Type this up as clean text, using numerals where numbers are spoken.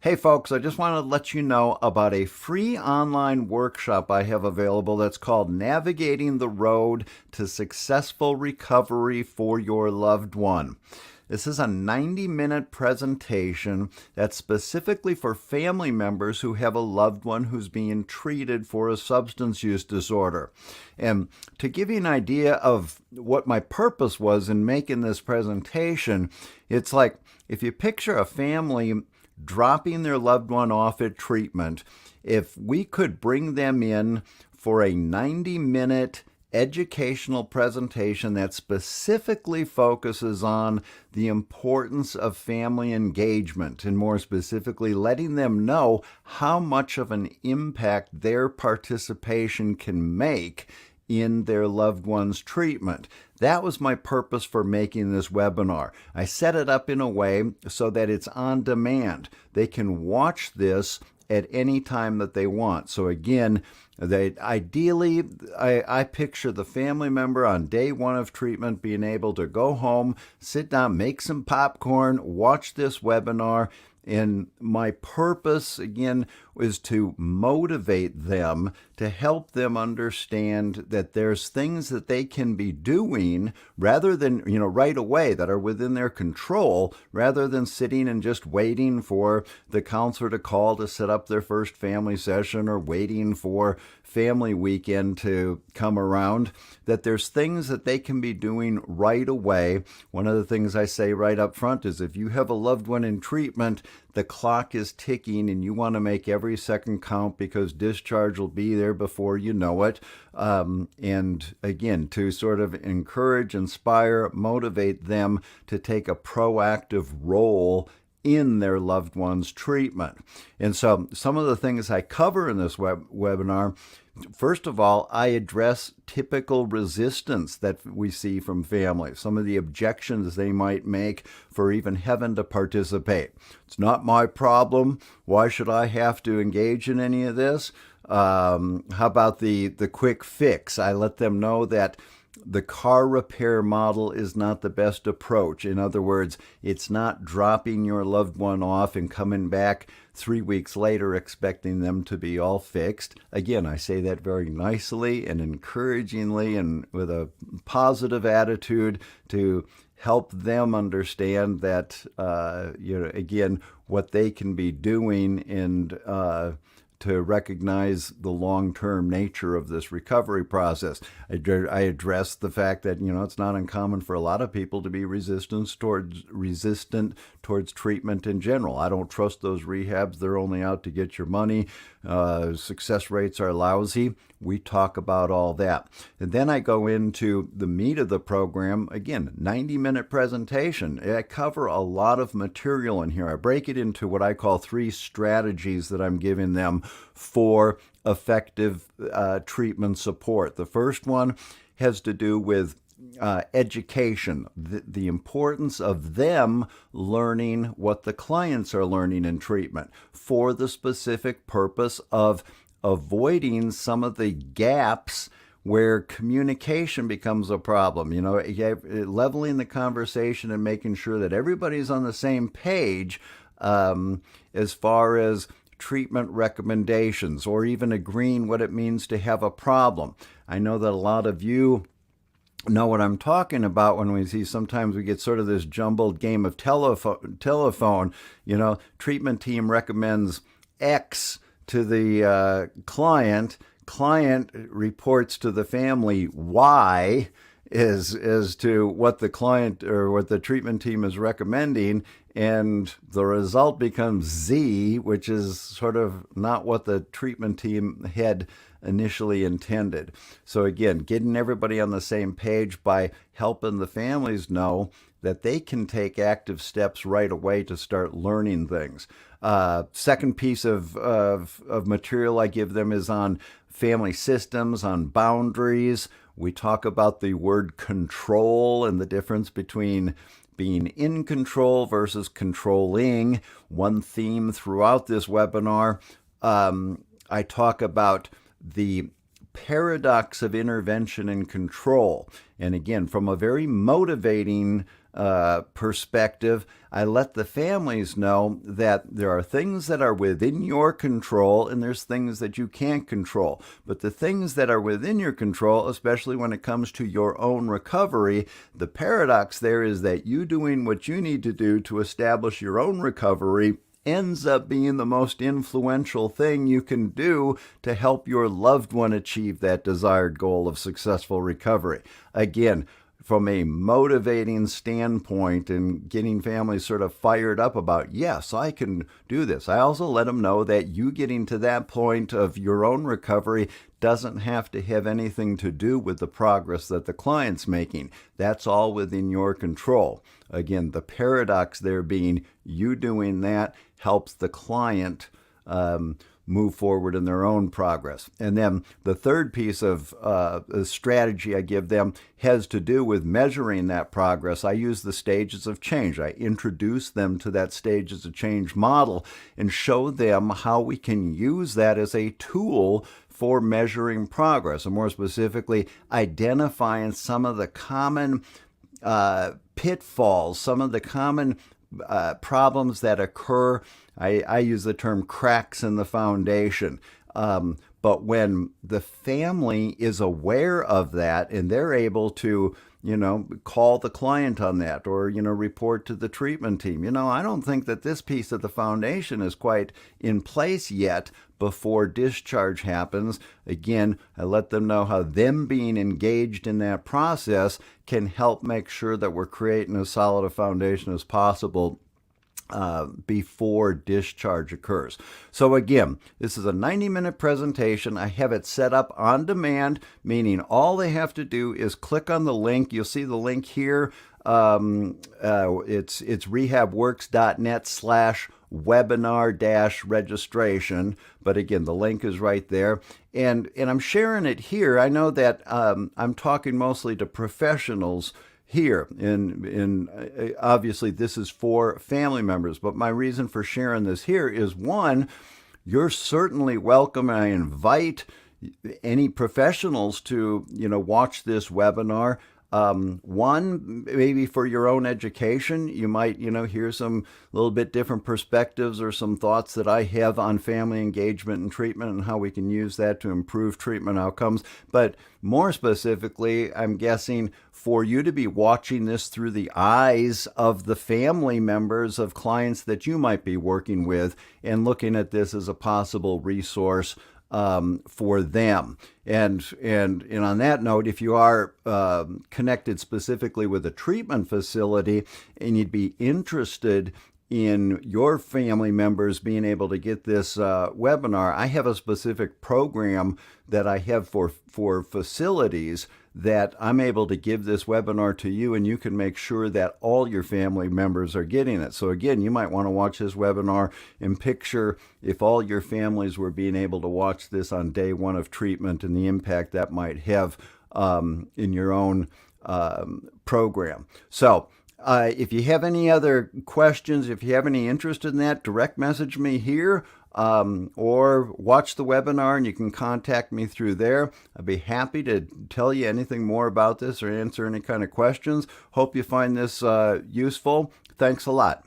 Hey folks, I just wanted to let you know about a free online workshop I have available that's called Navigating the Road to Successful Recovery for Your Loved One. This is a 90-minute presentation that's specifically for family members who have a loved one who's being treated for a substance use disorder. And to give you an idea of what my purpose was in making this presentation, it's like if you picture a family dropping their loved one off at treatment, if we could bring them in for a 90-minute educational presentation that specifically focuses on the importance of family engagement, and more specifically letting them know how much of an impact their participation can make in their loved one's treatment. That was my purpose for making this webinar. I set it up in a way so that it's on demand. They can watch this at any time that they want. So again, ideally, I picture the family member on day one of treatment being able to go home, sit down, make some popcorn, watch this webinar. And my purpose, again, is to motivate them, to help them understand that there's things that they can be doing rather than, right away that are within their control, rather than sitting and just waiting for the counselor to call to set up their first family session or waiting for family weekend to come around, that there's things that they can be doing right away. One of the things I say right up front is if you have a loved one in treatment, the clock is ticking and you want to make every second count because discharge will be there before you know it. And again, to sort of encourage, inspire, motivate them to take a proactive role in their loved one's treatment. And so some of the things I cover in this webinar, first of all, I address typical resistance that we see from families, some of the objections they might make for even having to participate. It's not my problem. Why should I have to engage in any of this? How about the quick fix? I let them know that the car repair model is not the best approach. In other words, it's not dropping your loved one off and coming back 3 weeks later expecting them to be all fixed. Again, I say that very nicely and encouragingly and with a positive attitude to help them understand that, again, what they can be doing and to recognize the long-term nature of this recovery process. I address the fact that, it's not uncommon for a lot of people to be resistant towards treatment in general. I don't trust those rehabs. They're only out to get your money. Success rates are lousy. We talk about all that. And then I go into the meat of the program. Again, 90-minute presentation. I cover a lot of material in here. I break it into what I call 3 strategies that I'm giving them for effective treatment support. The first one has to do with education, the importance of them learning what the clients are learning in treatment for the specific purpose of avoiding some of the gaps where communication becomes a problem. Leveling the conversation and making sure that everybody's on the same page as far as treatment recommendations or even agreeing what it means to have a problem. I know that a lot of you know what I'm talking about when we see sometimes we get sort of this jumbled game of telephone. Treatment team recommends X to the client reports to the family Y as to what the client or what the treatment team is recommending, and the result becomes Z, which is sort of not what the treatment team had initially intended. So again, getting everybody on the same page by helping the families know that they can take active steps right away to start learning things. Second piece of material I give them is on family systems, on boundaries. We talk about the word control and the difference between being in control versus controlling. One theme throughout this webinar, I talk about the paradox of intervention and control. And again, from a very motivating perspective, I let the families know that there are things that are within your control and there's things that you can't control. But the things that are within your control, especially when it comes to your own recovery, the paradox there is that you doing what you need to do to establish your own recovery ends up being the most influential thing you can do to help your loved one achieve that desired goal of successful recovery. Again, from a motivating standpoint and getting families sort of fired up about, yes, I can do this. I also let them know that you getting to that point of your own recovery doesn't have to have anything to do with the progress that the client's making. That's all within your control. Again, the paradox there being you doing that helps the client move forward in their own progress. And then the third piece of strategy I give them has to do with measuring that progress. I use the stages of change. I introduce them to that stages of change model and show them how we can use that as a tool for measuring progress, and more specifically, identifying some of the common pitfalls, some of the common problems that occur. I use the term cracks in the foundation. But when the family is aware of that and they're able to, call the client on that or, report to the treatment team, I don't think that this piece of the foundation is quite in place yet before discharge happens. Again, I let them know how them being engaged in that process can help make sure that we're creating as solid a foundation as possible before discharge occurs. So again, this is a 90-minute presentation. I have it set up on demand, meaning all they have to do is click on the link. You'll see the link here. It's rehabworks.net/webinar-registration. But again, the link is right there. And I'm sharing it here. I know that I'm talking mostly to professionals here, and obviously this is for family members, but my reason for sharing this here is, one, you're certainly welcome, and I invite any professionals to watch this webinar. One, maybe for your own education, you might, hear some little bit different perspectives or some thoughts that I have on family engagement and treatment and how we can use that to improve treatment outcomes. But more specifically, I'm guessing for you to be watching this through the eyes of the family members of clients that you might be working with and looking at this as a possible resource for them. And on that note, if you are connected specifically with a treatment facility and you'd be interested in your family members being able to get this webinar, I have a specific program that I have for facilities that I'm able to give this webinar to you, and you can make sure that all your family members are getting it. So again, you might want to watch this webinar and picture if all your families were being able to watch this on day one of treatment and the impact that might have in your own program. So if you have any other questions, if you have any interest in that, direct message me here or watch the webinar and you can contact me through there. I'd be happy to tell you anything more about this or answer any kind of questions. Hope you find this useful. Thanks a lot.